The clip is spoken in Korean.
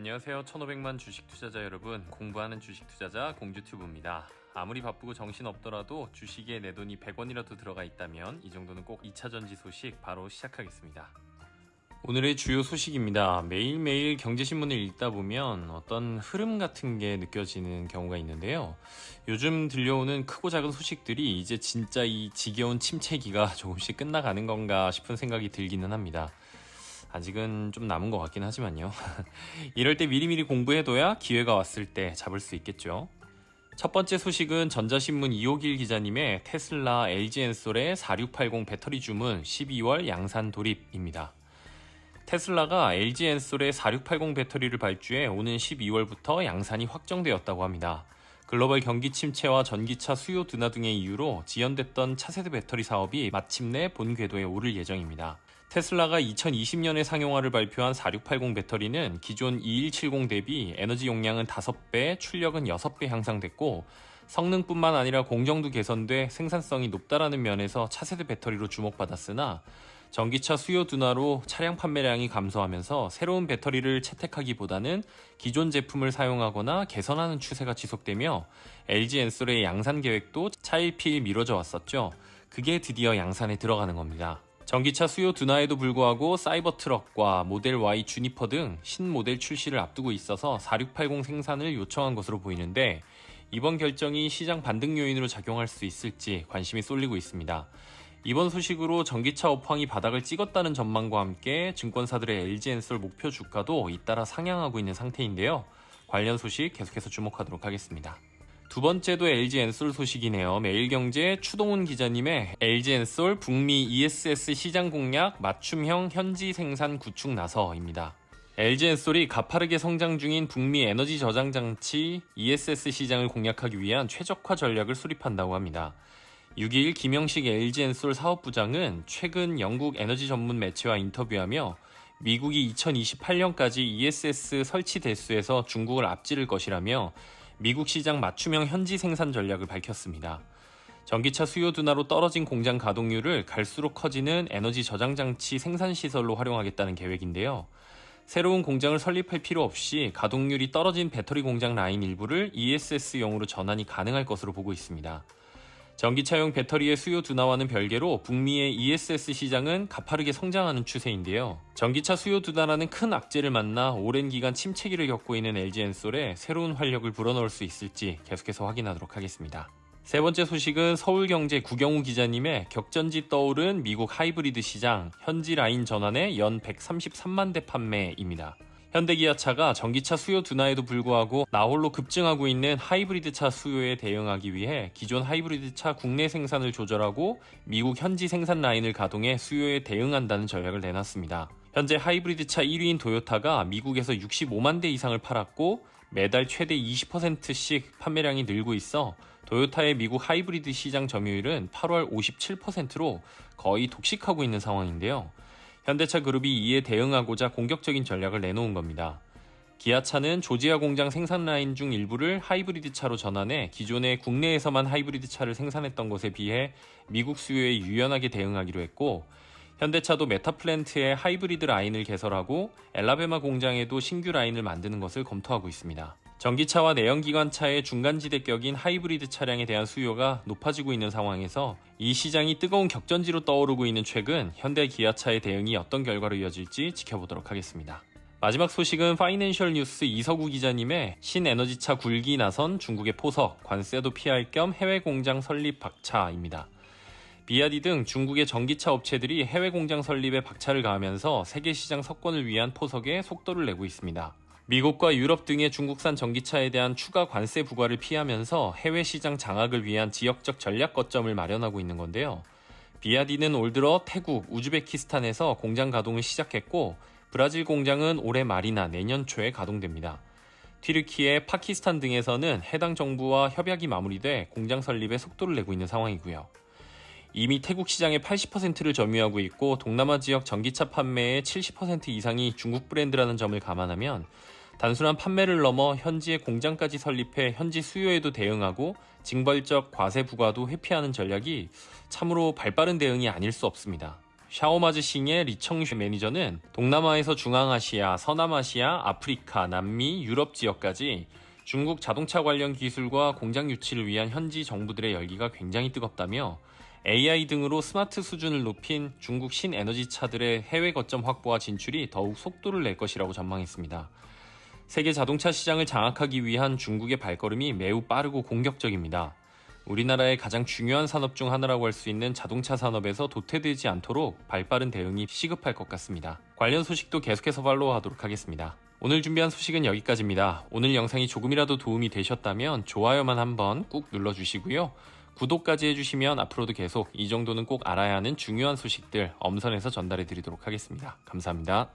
안녕하세요. 1500만 주식 투자자 여러분, 공부하는 주식 투자자 공주튜브입니다. 아무리 바쁘고 정신없더라도 주식에 내 돈이 100원이라도 들어가 있다면 이 정도는 꼭 2차전지 소식 바로 시작하겠습니다. 오늘의 주요 소식입니다. 매일매일 경제신문을 읽다 보면 어떤 흐름 같은 게 느껴지는 경우가 있는데요. 요즘 들려오는 크고 작은 소식들이 이제 진짜 이 지겨운 침체기가 조금씩 끝나가는 건가 싶은 생각이 들기는 합니다. 아직은 좀 남은 것 같긴 하지만요. 이럴 때 미리미리 공부해둬야 기회가 왔을 때 잡을 수 있겠죠. 첫 번째 소식은 전자신문 이호길 기자님의 테슬라 LG엔솔의 4680 배터리 주문 12월 양산 돌입입니다. 테슬라가 LG엔솔의 4680 배터리를 발주해 오는 12월부터 양산이 확정되었다고 합니다. 글로벌 경기 침체와 전기차 수요 둔화 등의 이유로 지연됐던 차세대 배터리 사업이 마침내 본 궤도에 오를 예정입니다. 테슬라가 2020년에 상용화를 발표한 4680 배터리는 기존 2170 대비 에너지 용량은 5배, 출력은 6배 향상됐고 성능뿐만 아니라 공정도 개선돼 생산성이 높다라는 면에서 차세대 배터리로 주목받았으나 전기차 수요 둔화로 차량 판매량이 감소하면서 새로운 배터리를 채택하기보다는 기존 제품을 사용하거나 개선하는 추세가 지속되며 LG엔솔의 양산 계획도 차일피일 미뤄져 왔었죠. 그게 드디어 양산에 들어가는 겁니다. 전기차 수요 둔화에도 불구하고 사이버 트럭과 모델 Y 주니퍼 등 신모델 출시를 앞두고 있어서 4680 생산을 요청한 것으로 보이는데 이번 결정이 시장 반등 요인으로 작용할 수 있을지 관심이 쏠리고 있습니다. 이번 소식으로 전기차 업황이 바닥을 찍었다는 전망과 함께 증권사들의 LG엔솔 목표 주가도 잇따라 상향하고 있는 상태인데요. 관련 소식 계속해서 주목하도록 하겠습니다. 두 번째도 LG엔솔 소식이네요. 매일경제 추동훈 기자님의 LG엔솔 북미 ESS 시장 공략 맞춤형 현지 생산 구축 나서입니다. LG엔솔이 가파르게 성장 중인 북미 에너지 저장 장치 ESS 시장을 공략하기 위한 최적화 전략을 수립한다고 합니다. 6일 김영식 LG엔솔 사업부장은 최근 영국 에너지 전문 매체와 인터뷰하며 미국이 2028년까지 ESS 설치 대수에서 중국을 앞지를 것이라며 미국 시장 맞춤형 현지 생산 전략을 밝혔습니다. 전기차 수요 둔화로 떨어진 공장 가동률을 갈수록 커지는 에너지 저장 장치 생산 시설로 활용하겠다는 계획인데요. 새로운 공장을 설립할 필요 없이 가동률이 떨어진 배터리 공장 라인 일부를 ESS용으로 전환이 가능할 것으로 보고 있습니다. 전기차용 배터리의 수요 둔화와는 별개로 북미의 ESS 시장은 가파르게 성장하는 추세인데요. 전기차 수요 둔화라는 큰 악재를 만나 오랜 기간 침체기를 겪고 있는 LG엔솔에 새로운 활력을 불어넣을 수 있을지 계속해서 확인하도록 하겠습니다. 세 번째 소식은 서울경제 구경우 기자님의 격전지 떠오른 미국 하이브리드 시장 현지 라인 전환에 연 133만 대 판매입니다. 현대기아차가 전기차 수요 둔화에도 불구하고 나홀로 급증하고 있는 하이브리드차 수요에 대응하기 위해 기존 하이브리드차 국내 생산을 조절하고 미국 현지 생산 라인을 가동해 수요에 대응한다는 전략을 내놨습니다. 현재 하이브리드차 1위인 도요타가 미국에서 65만 대 이상을 팔았고 매달 최대 20%씩 판매량이 늘고 있어 도요타의 미국 하이브리드 시장 점유율은 8월 57%로 거의 독식하고 있는 상황인데요. 현대차 그룹이 이에 대응하고자 공격적인 전략을 내놓은 겁니다. 기아차는 조지아 공장 생산 라인 중 일부를 하이브리드 차로 전환해 기존에 국내에서만 하이브리드 차를 생산했던 것에 비해 미국 수요에 유연하게 대응하기로 했고 현대차도 메타플랜트에 하이브리드 라인을 개설하고 엘라베마 공장에도 신규 라인을 만드는 것을 검토하고 있습니다. 전기차와 내연기관차의 중간지대격인 하이브리드 차량에 대한 수요가 높아지고 있는 상황에서 이 시장이 뜨거운 격전지로 떠오르고 있는 최근 현대 기아차의 대응이 어떤 결과로 이어질지 지켜보도록 하겠습니다. 마지막 소식은 파이낸셜 뉴스 이서구 기자님의 신에너지차 굴기 나선 중국의 포석, 관세도 피할 겸 해외 공장 설립 박차입니다. 비아디 등 중국의 전기차 업체들이 해외 공장 설립에 박차를 가하면서 세계 시장 석권을 위한 포석에 속도를 내고 있습니다. 미국과 유럽 등의 중국산 전기차에 대한 추가 관세 부과를 피하면서 해외 시장 장악을 위한 지역적 전략 거점을 마련하고 있는 건데요. 비아디는 올 들어 태국, 우즈베키스탄에서 공장 가동을 시작했고 브라질 공장은 올해 말이나 내년 초에 가동됩니다. 튀르키예, 파키스탄 등에서는 해당 정부와 협약이 마무리돼 공장 설립에 속도를 내고 있는 상황이고요. 이미 태국 시장의 80%를 점유하고 있고 동남아 지역 전기차 판매의 70% 이상이 중국 브랜드라는 점을 감안하면 단순한 판매를 넘어 현지에 공장까지 설립해 현지 수요에도 대응하고 징벌적 과세 부과도 회피하는 전략이 참으로 발빠른 대응이 아닐 수 없습니다. 샤오마즈싱의 리청슈 매니저는 동남아에서 중앙아시아, 서남아시아, 아프리카, 남미, 유럽 지역까지 중국 자동차 관련 기술과 공장 유치를 위한 현지 정부들의 열기가 굉장히 뜨겁다며 AI 등으로 스마트 수준을 높인 중국 신에너지차들의 해외 거점 확보와 진출이 더욱 속도를 낼 것이라고 전망했습니다. 세계 자동차 시장을 장악하기 위한 중국의 발걸음이 매우 빠르고 공격적입니다. 우리나라의 가장 중요한 산업 중 하나라고 할 수 있는 자동차 산업에서 도태되지 않도록 발빠른 대응이 시급할 것 같습니다. 관련 소식도 계속해서 팔로우하도록 하겠습니다. 오늘 준비한 소식은 여기까지입니다. 오늘 영상이 조금이라도 도움이 되셨다면 좋아요만 한번 꾹 눌러주시고요. 구독까지 해주시면 앞으로도 계속 이 정도는 꼭 알아야 하는 중요한 소식들 엄선해서 전달해 드리도록 하겠습니다. 감사합니다.